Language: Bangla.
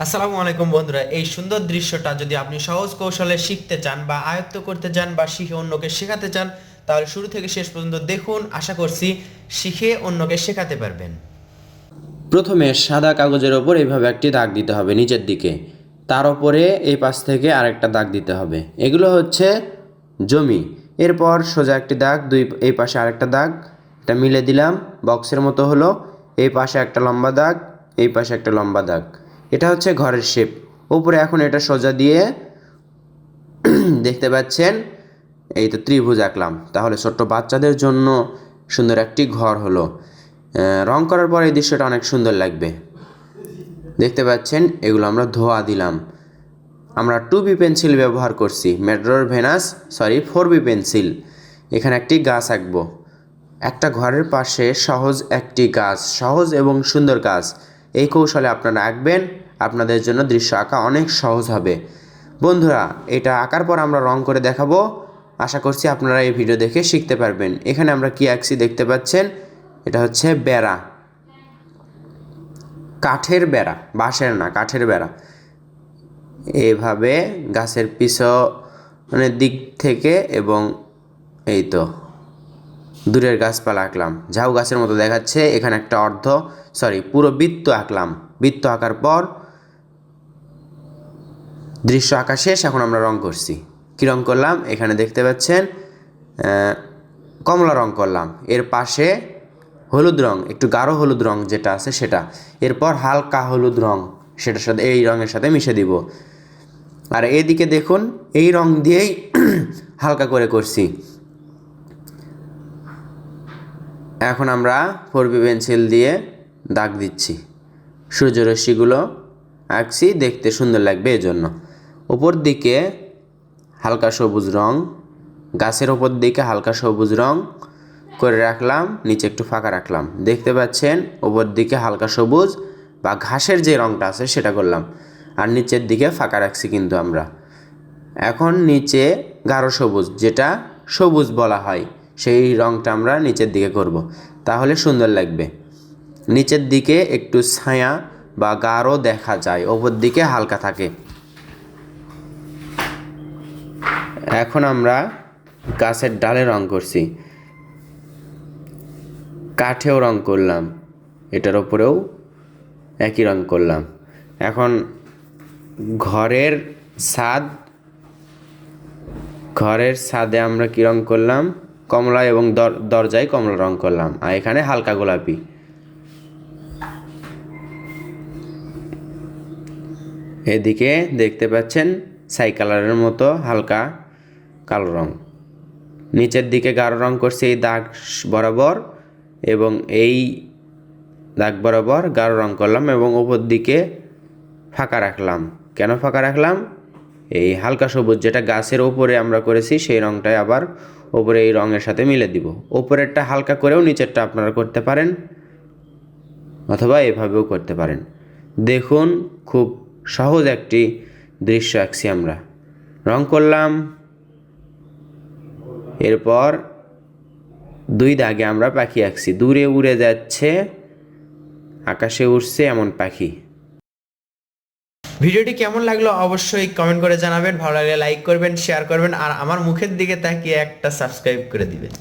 আসসালামু আলাইকুম বন্ধুরা, এই সুন্দর দৃশ্যটা যদি আপনি সহজ কৌশলে শিখতে চান বা আয়ত্ত করতে চান বা শিখে অন্যকে শেখাতে চান, তাহলে শুরু থেকে শেষ পর্যন্ত দেখুন। আশা করছি শিখে অন্যকে শেখাতে পারবেন। প্রথমে সাদা কাগজের ওপর এইভাবে একটি দাগ দিতে হবে নিচের দিকে, তার ওপরে এই পাশ থেকে আরেকটা দাগ দিতে হবে। এগুলো হচ্ছে জমি। এরপর সোজা একটি দাগ, এই পাশে আরেকটা দাগ, এটা মিলে দিলাম, বক্সের মতো হলো। এই পাশে একটা লম্বা দাগ, এই পাশে একটা লম্বা দাগ। এটা হচ্ছে ঘরের শেপ। উপরে এখন এটা সোজা দিয়ে দেখতে পাচ্ছেন, এই তো ত্রিভুজ আঁকলাম। তাহলে ছোট্ট বাচ্চাদের জন্য সুন্দর একটি ঘর হলো। রং করার পর এই দৃশ্যটা অনেক সুন্দর লাগবে। দেখতে পাচ্ছেন এগুলো আমরা ধোয়া দিলাম। আমরা 2B পেন্সিল ব্যবহার করছি, মেট্রোর ভেনাস 4B পেন্সিল। এখানে একটি গাছ আঁকবো। একটা ঘরের পাশে সহজ একটি গাছ, সহজ এবং সুন্দর গাছ। এই কৌশলে আপনারা আঁকবেন, আপনাদের জন্য দৃশ্য আঁকা অনেক সহজ হবে। বন্ধুরা, এটা আঁকার পর আমরা রং করে দেখাবো। আশা করছি আপনারা এই ভিডিও দেখে শিখতে পারবেন। এখানে আমরা কি আঁকছি দেখতে পাচ্ছেন, এটা হচ্ছে বেড়া, কাঠের বেড়া, বাঁশের না, কাঠের বেড়া। এইভাবে গাছের পিছনের দিক থেকে এবং এই তো দূরের গাছপালা আঁকলাম, ঝাউ গাছের মতো দেখাচ্ছে। এখানে একটা পুরো বৃত্ত আঁকলাম। বৃত্ত আঁকার পর দৃশ্য আঁকা শেষ। এখন আমরা রং করছি। কী রং করলাম এখানে দেখতে পাচ্ছেন, কমলা রং করলাম। এর পাশে হলুদ রং, একটু গাঢ় হলুদ রং যেটা আছে সেটা। এরপর হালকা হলুদ রং, সেটার সাথে এই রঙের সাথে মিশে দিব। আর এদিকে দেখুন, এই রং দিয়েই হালকা করে করছি। এখন আমরা 4B পেন্সিল দিয়ে দাগ দিচ্ছি। সূর্যরশ্মিগুলো আঁকছি, দেখতে সুন্দর লাগবে এজন্য। ওপর দিকে হালকা সবুজ রং, গাছের ওপর দিকে হালকা সবুজ রং করে রাখলাম, নিচে একটু ফাঁকা রাখলাম। দেখতে পাচ্ছেন ওপর দিকে হালকা সবুজ বা ঘাসের যে রংটা আছে সেটা করলাম, আর নিচের দিকে ফাঁকা রাখছি কিন্তু আমরা। এখন নিচে গাঢ় সবুজ, যেটা সবুজ বলা হয়, সেই রংটা আমরা নিচের দিকে করব, তাহলে সুন্দর লাগবে। নিচের দিকে একটু ছায়া বা গাঢ় দেখা যায়, ওপর দিকে হালকা থাকে। এখন আমরা গাছের ডালে রং করছি, কাঠেও রং করলাম, এটার ওপরেও একই রং করলাম। এখন ঘরের ছাদে আমরা কী রং করলাম, কমলা, এবং দরজায় কমলা রং করলাম, আর এখানে হালকা গোলাপি। এদিকে দেখতে পাচ্ছেন ছাই কালারের মতো হালকা কালো রং। নিচের দিকে গাঢ় রং করছি এই দাগ বরাবর, এবং এই দাগ বরাবর গাঢ় রং করলাম, এবং ওপর দিকে ফাঁকা রাখলাম। কেন ফাঁকা রাখলাম, এই হালকা সবুজ যেটা গাছের ওপরে আমরা করেছি সেই রংটাই আবার ওপরে এই রঙের সাথে মিলে দিব। ওপরেরটা হালকা করেও নিচেরটা আপনারা করতে পারেন, অথবা এভাবেও করতে পারেন। দেখুন, খুব সহজ একটি দৃশ্য আঁকছি আমরা। রং করলাম, এরপর 2 দাগে আমরা পাখি আঁকছি। দূরে উড়ে যাচ্ছে, আকাশে উড়ছে এমন পাখি। ভিডিওটি কেমন লাগলো অবশ্যই কমেন্ট করে জানাবেন। ভালো লাগলে লাইক করবেন, শেয়ার করবেন, আর আমার মুখের দিকে তাকিয়ে একটা সাবস্ক্রাইব করে দিবেন।